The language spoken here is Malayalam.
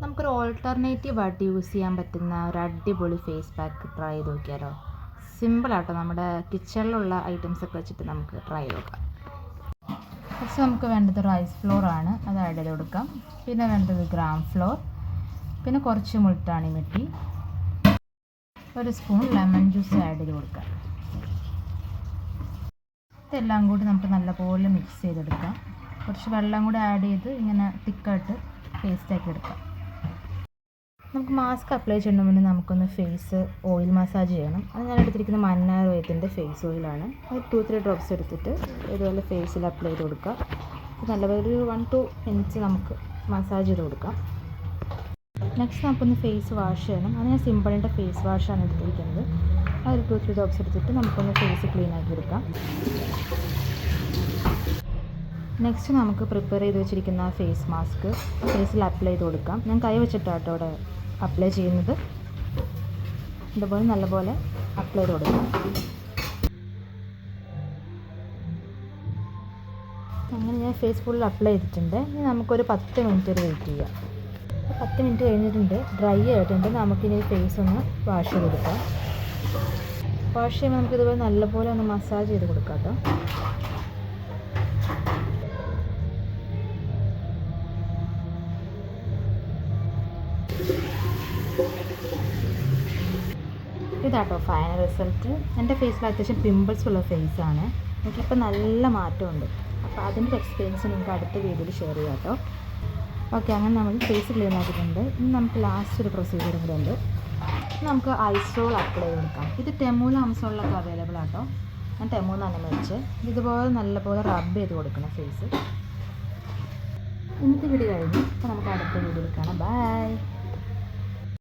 നമുക്കൊരു ഓൾട്ടർനേറ്റീവ് ആയിട്ട് യൂസ് ചെയ്യാൻ പറ്റുന്ന ഒരു അടിപൊളി ഫേസ് പാക്ക് ട്രൈ ചെയ്ത് നോക്കിയാലോ. സിമ്പിളാട്ടോ, നമ്മുടെ കിച്ചണിലുള്ള ഐറ്റംസൊക്കെ വെച്ചിട്ട് നമുക്ക് ട്രൈ ചെയ്ത് നോക്കാം. ഫസ്റ്റ് നമുക്ക് വേണ്ടത് റൈസ് ഫ്ലോർ ആണ്, അത് ആഡ് ചെയ്ത് കൊടുക്കാം. പിന്നെ വേണ്ടത് ഗ്രാം ഫ്ലോർ, പിന്നെ കുറച്ച് മുൾട്ടാണി മിട്ടി, ഒരു സ്പൂൺ ലെമൺ ജ്യൂസ് ആഡ് ചെയ്ത് കൊടുക്കാം. ഇതെല്ലാം കൂടി നമുക്ക് നല്ലപോലെ മിക്സ് ചെയ്തെടുക്കാം. കുറച്ച് വെള്ളം കൂടി ആഡ് ചെയ്ത് ഇങ്ങനെ തിക്കായിട്ട് പേസ്റ്റാക്കി എടുക്കാം. നമുക്ക് മാസ്ക് അപ്ലൈ ചെയ്യുന്ന മുന്നേ നമുക്കൊന്ന് ഫേസ് ഓയിൽ മസാജ് ചെയ്യണം. അത് ഞാൻ എടുത്തിരിക്കുന്ന മന്നാർ ഓയിലിൻ്റെ ഫേസ് ഓയിലാണ്. അത് 2-3 ഡ്രോപ്സ് എടുത്തിട്ട് ഇതുപോലെ ഫേസിൽ അപ്ലൈ ചെയ്ത് കൊടുക്കാം. നല്ലപോലെ ഒരു 1-2 മിനിറ്റ്സ് നമുക്ക് മസാജ് ചെയ്ത് കൊടുക്കാം. നെക്സ്റ്റ് നമുക്കൊന്ന് ഫേസ് വാഷ് ചെയ്യണം. അത് ഞാൻ സിമ്പിളിൻ്റെ ഫേസ് വാഷാണ് എടുത്തിരിക്കുന്നത്. അതൊരു 2-3 ഡ്രോപ്സ് എടുത്തിട്ട് നമുക്കൊന്ന് ഫേസ് ക്ലീൻ ആക്കി എടുക്കാം. നെക്സ്റ്റ് നമുക്ക് പ്രിപ്പയർ ചെയ്ത് വെച്ചിരിക്കുന്ന ഫേസ് മാസ്ക് ഫേസിൽ അപ്ലൈ ചെയ്ത് കൊടുക്കാം. ഞാൻ കൈ വെച്ചിട്ടാട്ടോ ഇവിടെ അപ്ലൈ ചെയ്യുന്നത്. ഇതുപോലെ നല്ലപോലെ അപ്ലൈ ചെയ്ത് കൊടുക്കാം. അങ്ങനെ ഞാൻ ഫേസ് ഫുള്ളിൽ അപ്ലൈ ചെയ്തിട്ടുണ്ട്. ഇനി നമുക്കൊരു 10 മിനിറ്റ് വരെ വെയിറ്റ് ചെയ്യാം. 10 മിനിറ്റ് കഴിഞ്ഞിട്ടുണ്ട്, ഡ്രൈ ആയിട്ടുണ്ട്. നമുക്കിനി ഫേസ് ഒന്ന് വാഷ് ചെയ്ത് കൊടുക്കാം. വാഷ് ചെയ്യുമ്പോൾ നമുക്കിതുപോലെ നല്ലപോലെ ഒന്ന് മസാജ് ചെയ്ത് കൊടുക്കാം കേട്ടോ. ഇതാട്ടോ ഫൈനൽ റിസൾട്ട്. എൻ്റെ ഫേസിൽ അത്യാവശ്യം പിമ്പിൾസ് ഉള്ള ഫേസാണ്. എനിക്കിപ്പോൾ നല്ല മാറ്റമുണ്ട്. അപ്പോൾ അതിൻ്റെ എക്സ്പീരിയൻസ് നിങ്ങൾക്ക് അടുത്ത വീഡിയോയിൽ ഷെയർ ചെയ്യാം കേട്ടോ. ഓക്കെ, അങ്ങനെ നമ്മൾ ഫേസ് ക്ലീൻ ആക്കിയിട്ടുണ്ട്. ഇനി നമുക്ക് ലാസ്റ്റ് ഒരു പ്രൊസീജിയറും കൂടെ ഉണ്ട്. നമുക്ക് ഐസോൾ അപ്ലൈ ചെയ്ത് കൊടുക്കാം. ഇത് ടെമൂല ആമസോണിലൊക്കെ അവൈലബിൾ ആട്ടോ. ഞാൻ ടെമൂന്നാണ് മേടിച്ച്. ഇതുപോലെ നല്ലപോലെ റബ്ബ് ചെയ്ത് കൊടുക്കണം ഫേസ്. ഇന്നത്തെ വീഡിയോ കഴിഞ്ഞു. അപ്പോൾ നമുക്ക് അടുത്ത വീഡിയോയിൽ കാണാം.